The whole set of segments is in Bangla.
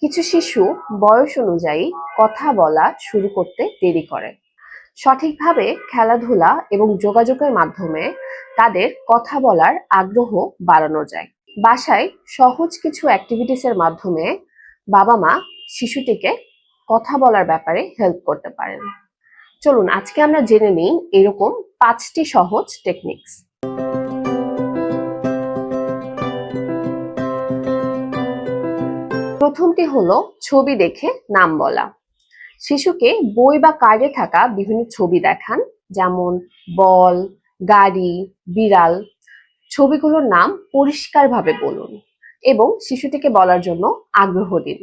কিছু শিশু বয়স অনুযায়ী কথা বলা শুরু করতে দেরি করে। সঠিকভাবে খেলাধুলা এবং যোগাযোগের মাধ্যমে তাদের কথা বলার আগ্রহ বাড়ানো যায়। বাসায় সহজ কিছু অ্যাক্টিভিটিসের মাধ্যমে বাবা মা শিশুটিকে কথা বলার ব্যাপারে হেল্প করতে পারেন। চলুন আজকে আমরা জেনে নিই এরকম 5টি সহজ টেকনিক্স। প্রথমটি হলো ছবি দেখে নাম বলা। শিশুকে বই বা কার্ডে থাকা বিভিন্ন ছবি দেখান, যেমন বল, গাড়ি, বিড়াল। ছবিগুলোর নাম পরিষ্কারভাবে বলুন এবং শিশুটিকে বলার জন্য আগ্রহ দিন।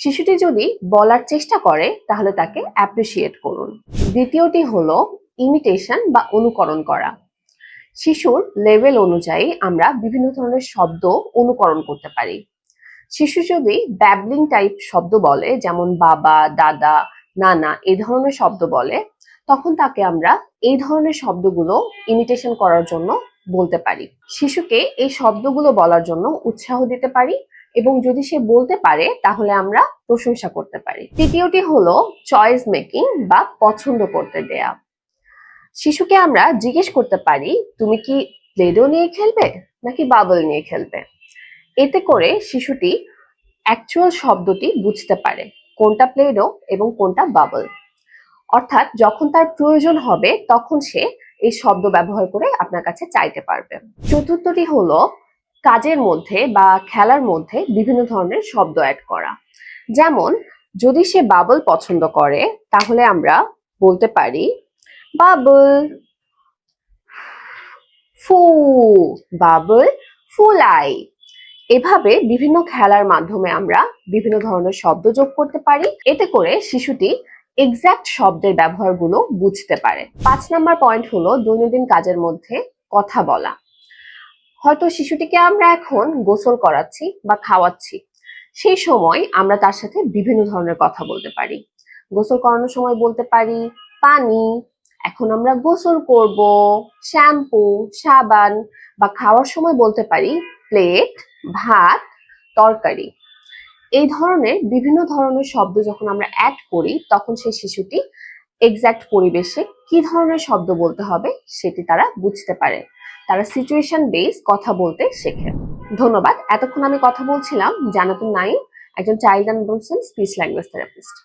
শিশুটি যদি বলার চেষ্টা করে তাহলে তাকে অ্যাপ্রিসিয়েট করুন। দ্বিতীয়টি হলো ইমিটেশন বা অনুকরণ করা। শিশুর লেভেল অনুযায়ী আমরা বিভিন্ন ধরনের শব্দ অনুকরণ করতে পারি। শিশু যদি ব্যাবলিং টাইপ শব্দ বলে, যেমন বাবা, দাদা, নানা এই ধরনের শব্দ বলে, তখন তাকে আমরা এই ধরনের শব্দগুলো ইমিটেশন করার জন্য বলতে পারি। শিশুকে এই শব্দগুলো বলার জন্য উৎসাহ দিতে পারি এবং যদি সে বলতে পারে তাহলে আমরা প্রশংসা করতে পারি। তৃতীয়টি হলো চয়েস মেকিং বা পছন্দ করতে দেয়া। শিশুকে আমরা জিজ্ঞেস করতে পারি, তুমি কি প্লেডো নিয়ে খেলবে নাকি বাবল নিয়ে খেলবে? এতে করে শিশুটি অ্যাকচুয়াল শব্দটি বুঝতে পারে, কোনটা প্লেডো এবং কোনটা বাবল। অর্থাৎ যখন তার প্রয়োজন হবে তখন সে এই শব্দ ব্যবহার করে আপনার কাছে চাইতে পারবে। চতুর্থটি হলো কাজের মধ্যে বা খেলার মধ্যে বিভিন্ন ধরনের শব্দ অ্যাড করা। যেমন যদি সে বাবল পছন্দ করে তাহলে আমরা বলতে পারি বাবল ফু, বাবল ফুলাই। এভাবে বিভিন্ন খেলার মাধ্যমে আমরা বিভিন্ন ধরনের শব্দ যোগ করতে পারি। এতে করে শিশুটি এক্সাক্ট শব্দের ব্যবহারগুলো বুঝতে পারে। 5 নাম্বার পয়েন্ট হলো দৈনন্দিন কাজের মধ্যে কথা বলা। হয়তো শিশুটিকে আমরা এখন গোসল করাচ্ছি বা খাওয়াচ্ছি, সেই সময় আমরা তার সাথে বিভিন্ন ধরনের কথা বলতে পারি। গোসল করানোর সময় বলতে পারি পানি, এখন আমরা গোসল করব, শ্যাম্পু, সাবান। বা খাওয়ার সময় বলতে পারি প্লেট, ভাত, তরকারি। এই ধরনের বিভিন্ন ধরনের শব্দ যখন আমরা অ্যাড করি তখন সেই শিশুটি এক্সাক্ট পরিবেশে কি ধরনের শব্দ বলতে হবে সেটি তারা বুঝতে পারে। তারা সিচুয়েশন বেস কথা বলতে শেখে। ধন্যবাদ। এতক্ষণ আমি কথা বলছিলাম জান্নাতুন নাঈম, একজন child and adolescent speech language therapist.